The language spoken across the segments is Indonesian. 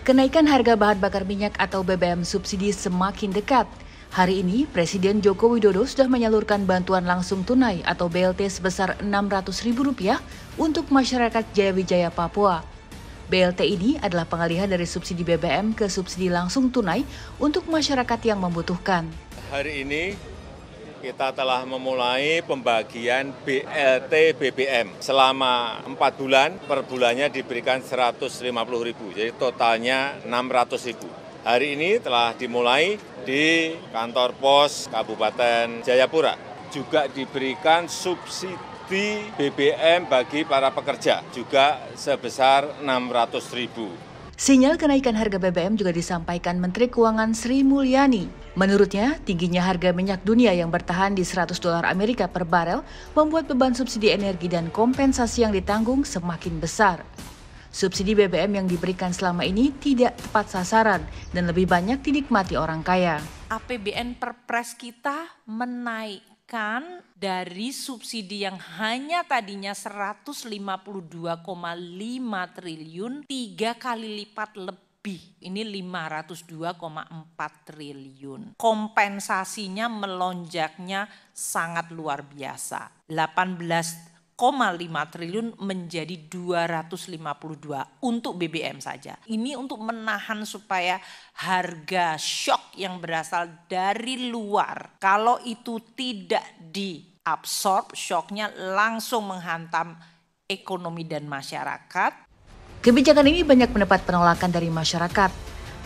Kenaikan harga bahan bakar minyak atau BBM subsidi semakin dekat. Hari ini, Presiden Joko Widodo sudah menyalurkan bantuan langsung tunai atau BLT sebesar Rp600.000 untuk masyarakat Jayawijaya, Papua. BLT ini adalah pengalihan dari subsidi BBM ke subsidi langsung tunai untuk masyarakat yang membutuhkan. Hari ini kita telah memulai pembagian BLT BBM selama 4 bulan, per bulannya diberikan Rp150.000, jadi totalnya Rp600.000. Hari ini telah dimulai di kantor pos Kabupaten Jayapura. Juga diberikan subsidi BBM bagi para pekerja, juga sebesar Rp600.000. Sinyal kenaikan harga BBM juga disampaikan Menteri Keuangan Sri Mulyani. Menurutnya, tingginya harga minyak dunia yang bertahan di $100 Amerika per barel membuat beban subsidi energi dan kompensasi yang ditanggung semakin besar. Subsidi BBM yang diberikan selama ini tidak tepat sasaran dan lebih banyak dinikmati orang kaya. APBN Perpres kita menaikkan dari subsidi yang hanya tadinya 152,5 triliun, 3 kali lipat lebih. Ini 502,4 triliun. Kompensasinya melonjaknya sangat luar biasa. 18,5 triliun menjadi 252 untuk BBM saja. Ini untuk menahan supaya harga shock yang berasal dari luar, kalau itu tidak diabsorb, shocknya langsung menghantam ekonomi dan masyarakat. Kebijakan ini banyak mendapat penolakan dari masyarakat.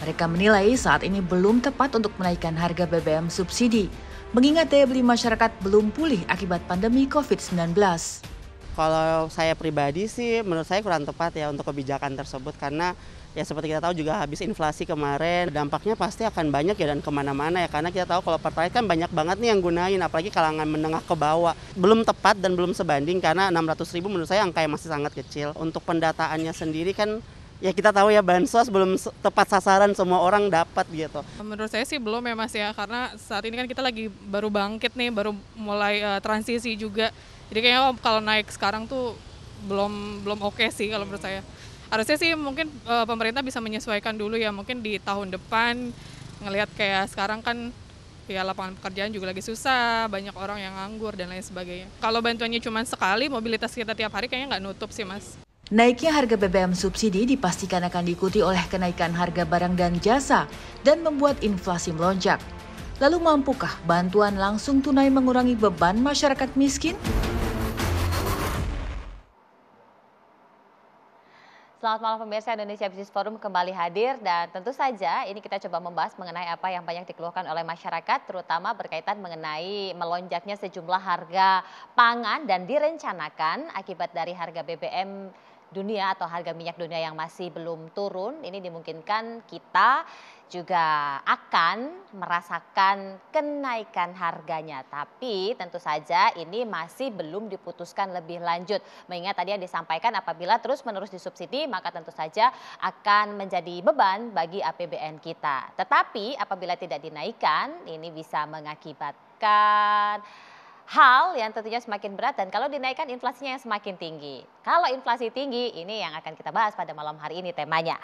Mereka menilai saat ini belum tepat untuk menaikkan harga BBM subsidi, mengingat daya beli masyarakat belum pulih akibat pandemi COVID-19. Kalau saya pribadi sih menurut saya kurang tepat ya untuk kebijakan tersebut karena ya seperti kita tahu juga habis inflasi kemarin dampaknya pasti akan banyak ya dan kemana-mana ya karena kita tahu kalau Pertalite kan banyak banget nih yang gunain apalagi kalangan menengah ke bawah. Belum tepat dan belum sebanding karena 600.000 menurut saya angka yang masih sangat kecil. Untuk pendataannya sendiri kan ya kita tahu ya bansos belum tepat sasaran semua orang dapat gitu. Menurut saya sih belum ya Mas ya karena saat ini kan kita lagi baru bangkit nih baru mulai transisi juga. Jadi kayaknya kalau naik sekarang tuh belum oke sih kalau menurut saya. Harusnya sih mungkin pemerintah bisa menyesuaikan dulu ya mungkin di tahun depan ngelihat kayak sekarang kan ya lapangan pekerjaan juga lagi susah, banyak orang yang nganggur dan lain sebagainya. Kalau bantuannya cuma sekali, mobilitas kita tiap hari kayaknya nggak nutup sih Mas. Naiknya harga BBM subsidi dipastikan akan diikuti oleh kenaikan harga barang dan jasa dan membuat inflasi melonjak. Lalu mampukah bantuan langsung tunai mengurangi beban masyarakat miskin? Selamat malam pemirsa, Indonesia Business Forum kembali hadir dan tentu saja ini kita coba membahas mengenai apa yang banyak dikeluhkan oleh masyarakat terutama berkaitan mengenai melonjaknya sejumlah harga pangan dan direncanakan akibat dari harga BBM dunia atau harga minyak dunia yang masih belum turun. Ini dimungkinkan kita juga akan merasakan kenaikan harganya. Tapi tentu saja ini masih belum diputuskan lebih lanjut. Mengingat tadi yang disampaikan apabila terus-menerus disubsidi maka tentu saja akan menjadi beban bagi APBN kita. Tetapi apabila tidak dinaikkan ini bisa mengakibatkan hal yang tentunya semakin berat dan kalau dinaikkan inflasinya yang semakin tinggi. Kalau inflasi tinggi ini yang akan kita bahas pada malam hari ini temanya.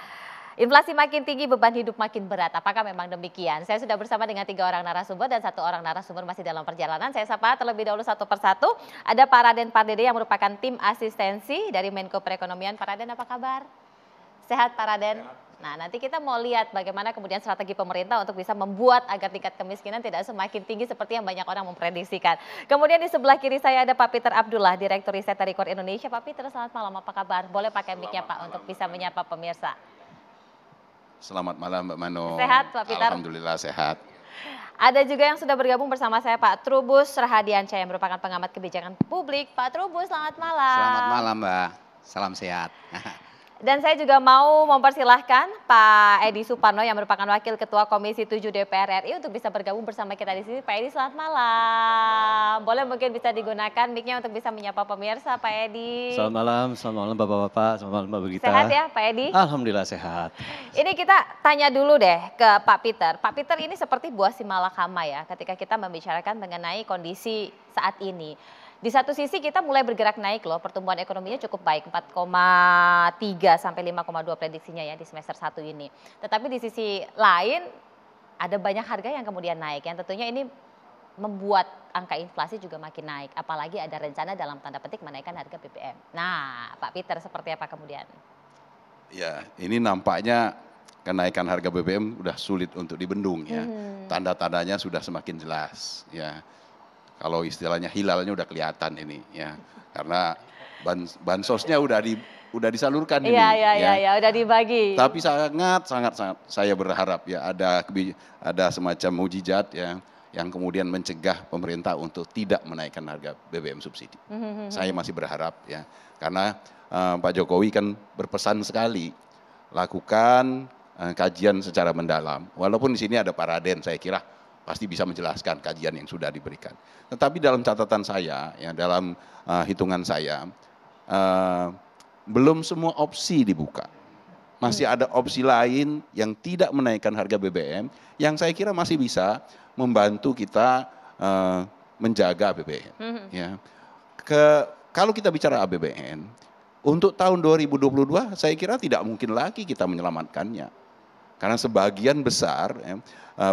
Inflasi makin tinggi, beban hidup makin berat. Apakah memang demikian? Saya sudah bersama dengan 3 orang narasumber dan 1 orang narasumber masih dalam perjalanan. Saya sapa terlebih dahulu satu persatu. Ada Pak Raden Pardede yang merupakan tim asistensi dari Menko Perekonomian. Pak Raden apa kabar? Sehat Pak Raden? Nah nanti kita mau lihat bagaimana kemudian strategi pemerintah untuk bisa membuat agar tingkat kemiskinan tidak semakin tinggi seperti yang banyak orang memprediksikan. Kemudian di sebelah kiri saya ada Pak Peter Abdullah, Direktur Riset dari Kor Indonesia. Pak Peter selamat malam, apa kabar? Boleh pakai mic-nya Pak untuk bisa menyapa pemirsa. Selamat malam Mbak Mano. Sehat Pak Peter? Alhamdulillah sehat. Ada juga yang sudah bergabung bersama saya Pak Trubus Rahadiansyah yang merupakan pengamat kebijakan publik. Pak Trubus selamat malam. Selamat malam Mbak, salam sehat. Dan saya juga mau mempersilahkan Pak Edi Suparno yang merupakan Wakil Ketua Komisi 7 DPR RI untuk bisa bergabung bersama kita di sini. Pak Edi selamat malam. Boleh mungkin bisa digunakan mic-nya untuk bisa menyapa pemirsa Pak Edi. Selamat malam Bapak-Bapak, selamat malam Mbak Begita. Sehat ya Pak Edi? Alhamdulillah sehat. Ini kita tanya dulu deh ke Pak Peter. Pak Peter ini seperti buah si malakama ya ketika kita membicarakan mengenai kondisi saat ini. Di satu sisi kita mulai bergerak naik loh, pertumbuhan ekonominya cukup baik, 4,3 sampai 5,2 prediksinya ya di semester 1 ini. Tetapi di sisi lain ada banyak harga yang kemudian naik, yang tentunya ini membuat angka inflasi juga makin naik. Apalagi ada rencana dalam tanda petik menaikkan harga BBM. Nah, Pak Peter seperti apa kemudian? Ya, ini nampaknya kenaikan harga BBM udah sulit untuk dibendung ya. Tanda-tandanya sudah semakin jelas ya. Kalau istilahnya hilalnya udah kelihatan ini ya. Karena bansosnya udah disalurkan ini Iya, udah dibagi. Tapi sangat saya berharap ya ada semacam mukjizat ya yang kemudian mencegah pemerintah untuk tidak menaikkan harga BBM subsidi. Saya masih berharap ya. Karena Pak Jokowi kan berpesan sekali lakukan kajian secara mendalam. Walaupun di sini ada Pak Raden, saya kira pasti bisa menjelaskan kajian yang sudah diberikan. Tetapi dalam catatan saya, ya dalam hitungan saya, belum semua opsi dibuka. Masih ada opsi lain yang tidak menaikkan harga BBM, yang saya kira masih bisa membantu kita menjaga APBN. Ya. Kalau kita bicara APBN, untuk tahun 2022 saya kira tidak mungkin lagi kita menyelamatkannya. Karena sebagian besar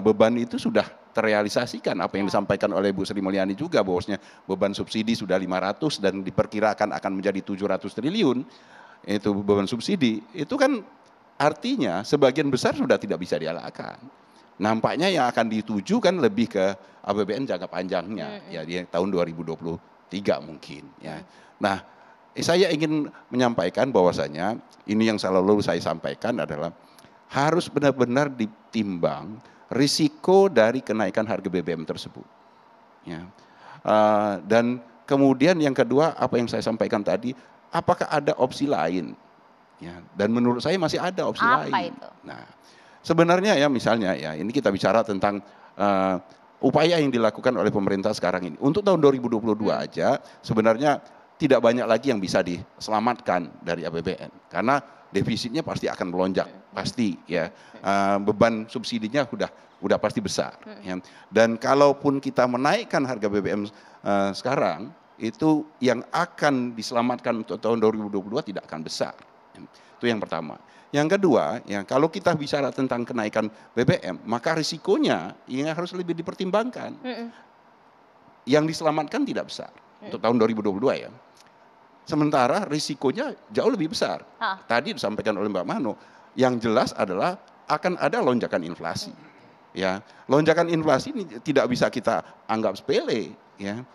beban itu sudah terrealisasikan, apa yang disampaikan oleh Bu Sri Mulyani juga, bahwasanya beban subsidi sudah 500 dan diperkirakan akan menjadi 700 triliun, itu beban subsidi, itu kan artinya sebagian besar sudah tidak bisa dialahkan. Nampaknya yang akan dituju kan lebih ke APBN jangka panjangnya, ya di tahun 2023 mungkin. Ya. Nah, saya ingin menyampaikan bahwasanya ini yang selalu saya sampaikan adalah harus benar-benar ditimbang risiko dari kenaikan harga BBM tersebut. Ya. Dan kemudian yang kedua, apa yang saya sampaikan tadi, apakah ada opsi lain? Ya. Dan menurut saya masih ada opsi lain. Apa itu? Nah, sebenarnya ya misalnya ya ini kita bicara tentang upaya yang dilakukan oleh pemerintah sekarang ini. Untuk tahun 2022 aja sebenarnya tidak banyak lagi yang bisa diselamatkan dari APBN. Karena defisitnya pasti akan melonjak, pasti ya. Beban subsidinya udah pasti besar. Ya. Dan kalaupun kita menaikkan harga BBM sekarang, itu yang akan diselamatkan untuk tahun 2022 tidak akan besar. Itu yang pertama. Yang kedua, ya kalau kita bicara tentang kenaikan BBM, maka risikonya yang harus lebih dipertimbangkan. Yang diselamatkan tidak besar untuk tahun 2022 ya. Sementara risikonya jauh lebih besar. Tadi disampaikan oleh Mbak Mano, yang jelas adalah akan ada lonjakan inflasi. Ya, lonjakan inflasi ini tidak bisa kita anggap sepele. Ya,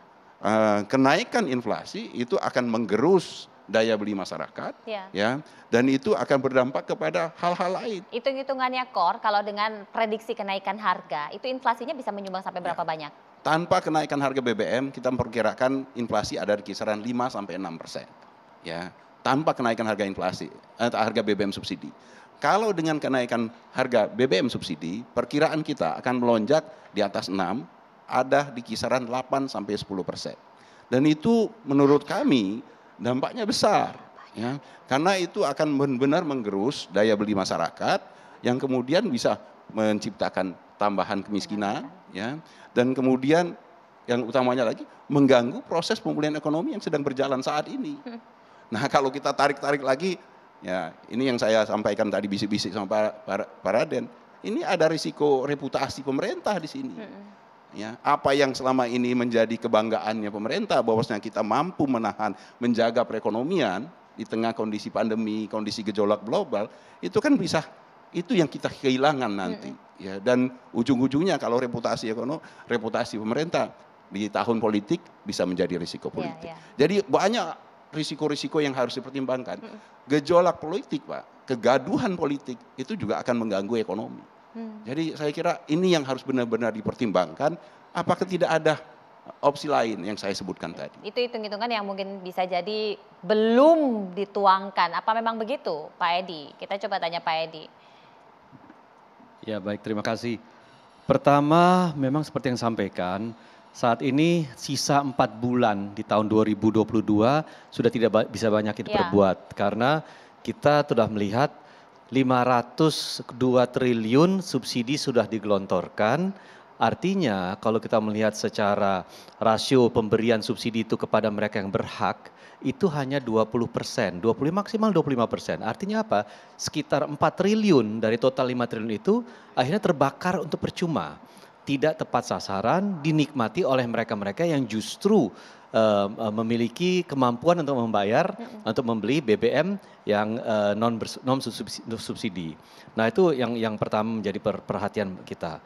kenaikan inflasi itu akan menggerus daya beli masyarakat, ya, dan itu akan berdampak kepada hal-hal lain. Hitung-hitungannya Kor, kalau dengan prediksi kenaikan harga, itu inflasinya bisa menyumbang sampai berapa banyak? Tanpa kenaikan harga BBM, kita memperkirakan inflasi ada di kisaran 5-6%. Ya, tanpa kenaikan harga inflasi, harga BBM subsidi. Kalau dengan kenaikan harga BBM subsidi, perkiraan kita akan melonjak di atas 6, ada di kisaran 8-10%. Dan itu menurut kami dampaknya besar, ya, karena itu akan benar-benar menggerus daya beli masyarakat, yang kemudian bisa menciptakan tambahan kemiskinan, ya. Dan kemudian yang utamanya lagi mengganggu proses pemulihan ekonomi yang sedang berjalan saat ini. Nah, kalau kita tarik-tarik lagi, ya ini yang saya sampaikan tadi bisik-bisik sama Pak Raden, ini ada risiko reputasi pemerintah di sini. Ya, apa yang selama ini menjadi kebanggaannya pemerintah, bahwasanya kita mampu menahan, menjaga perekonomian di tengah kondisi pandemi, kondisi gejolak global, itu kan bisa, itu yang kita kehilangan nanti. Ya, dan ujung-ujungnya kalau reputasi pemerintah di tahun politik bisa menjadi risiko politik. Jadi banyak risiko-risiko yang harus dipertimbangkan. Gejolak politik, Pak, kegaduhan politik itu juga akan mengganggu ekonomi. Jadi saya kira ini yang harus benar-benar dipertimbangkan. Apakah tidak ada opsi lain yang saya sebutkan tadi? Itu hitung-hitungan yang mungkin bisa jadi belum dituangkan. Apa memang begitu, Pak Edi? Kita coba tanya Pak Edi. Ya baik, terima kasih. Pertama, memang seperti yang sampaikan, saat ini sisa 4 bulan di tahun 2022 sudah tidak bisa banyak diperbuat. Karena kita sudah melihat 502 triliun subsidi sudah digelontorkan, Artinya kalau kita melihat secara rasio pemberian subsidi itu kepada mereka yang berhak, itu hanya 20%, 20 maksimal 25%. Artinya apa? Sekitar 4 triliun dari total 5 triliun itu akhirnya terbakar untuk percuma. Tidak tepat sasaran, dinikmati oleh mereka-mereka yang justru memiliki kemampuan untuk membayar, untuk membeli BBM yang non subsidi. Nah itu yang pertama menjadi perhatian kita.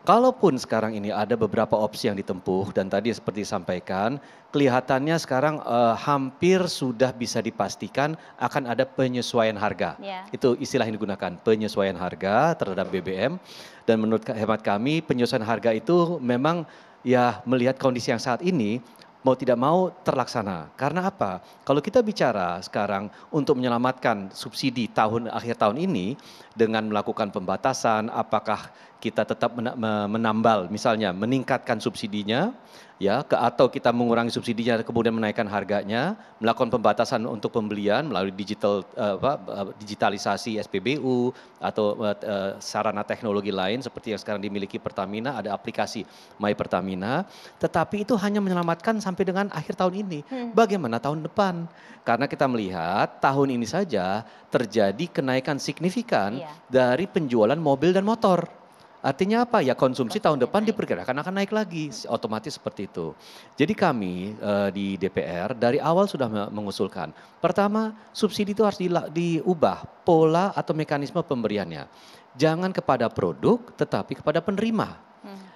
Kalaupun sekarang ini ada beberapa opsi yang ditempuh dan tadi seperti disampaikan, kelihatannya sekarang hampir sudah bisa dipastikan akan ada penyesuaian harga. Itu istilah yang digunakan, penyesuaian harga terhadap BBM. Dan menurut hemat kami penyesuaian harga itu memang ya melihat kondisi yang saat ini mau tidak mau terlaksana. Karena apa? Kalau kita bicara sekarang untuk menyelamatkan subsidi akhir tahun ini dengan melakukan pembatasan, apakah kita tetap menambal, misalnya meningkatkan subsidinya, ya, atau kita mengurangi subsidinya kemudian menaikkan harganya, melakukan pembatasan untuk pembelian melalui digitalisasi SPBU atau sarana teknologi lain seperti yang sekarang dimiliki Pertamina, ada aplikasi My Pertamina, tetapi itu hanya menyelamatkan sampai dengan akhir tahun ini. Bagaimana tahun depan? Karena kita melihat tahun ini saja terjadi kenaikan signifikan dari penjualan mobil dan motor. Artinya apa? Ya konsumsi tahun depan diperkirakan akan naik lagi, otomatis seperti itu. Jadi kami di DPR dari awal sudah mengusulkan. Pertama, subsidi itu harus diubah pola atau mekanisme pemberiannya. Jangan kepada produk tetapi kepada penerima.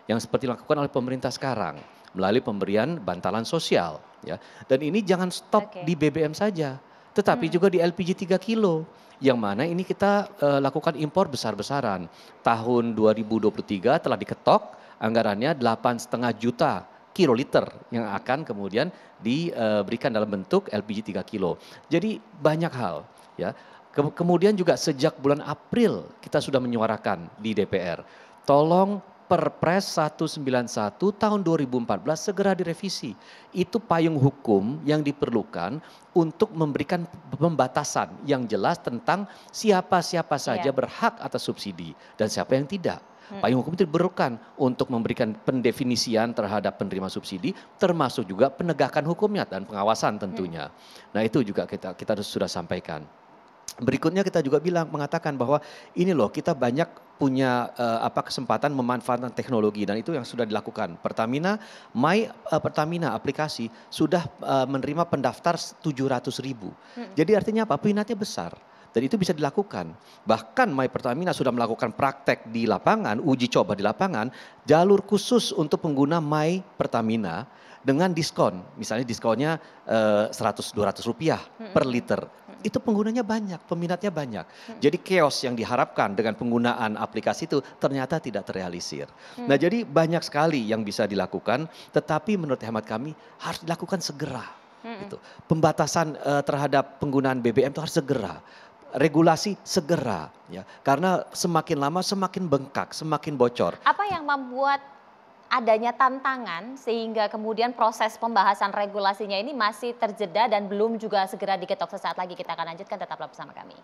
Yang seperti dilakukan oleh pemerintah sekarang melalui pemberian bantalan sosial. Ya. Dan ini jangan stop di BBM saja, tetapi juga di LPG 3 kilo. Yang mana ini kita lakukan impor besar-besaran. Tahun 2023 telah diketok anggarannya 8,5 juta kiloliter yang akan kemudian diberikan dalam bentuk LPG 3 kilo. Jadi banyak hal ya. Kemudian juga sejak bulan April kita sudah menyuarakan di DPR. Tolong Perpres 191 tahun 2014 segera direvisi. Itu payung hukum yang diperlukan untuk memberikan pembatasan yang jelas tentang siapa-siapa saja berhak atas subsidi dan siapa yang tidak. Payung hukum itu diperlukan untuk memberikan pendefinisian terhadap penerima subsidi, termasuk juga penegakan hukumnya dan pengawasan tentunya. Nah itu juga kita sudah sampaikan. Berikutnya kita juga mengatakan bahwa ini loh kita banyak punya kesempatan memanfaatkan teknologi dan itu yang sudah dilakukan. Pertamina, Pertamina aplikasi sudah menerima pendaftar 700.000. Jadi artinya apa? Peminatnya besar. Dan itu bisa dilakukan. Bahkan My Pertamina sudah melakukan praktek di lapangan, uji coba di lapangan, jalur khusus untuk pengguna My Pertamina dengan diskon. Misalnya diskonnya 100-200 rupiah per liter. Itu penggunanya banyak, peminatnya banyak. Jadi chaos yang diharapkan dengan penggunaan aplikasi itu ternyata tidak terrealisir. Nah jadi banyak sekali yang bisa dilakukan, tetapi menurut hemat kami harus dilakukan segera. Gitu. Pembatasan terhadap penggunaan BBM itu harus segera. Regulasi segera, ya, karena semakin lama semakin bengkak, semakin bocor. Apa yang membuat adanya tantangan sehingga kemudian proses pembahasan regulasinya ini masih terjeda dan belum juga segera diketok? Sesaat lagi kita akan lanjutkan, tetaplah bersama kami.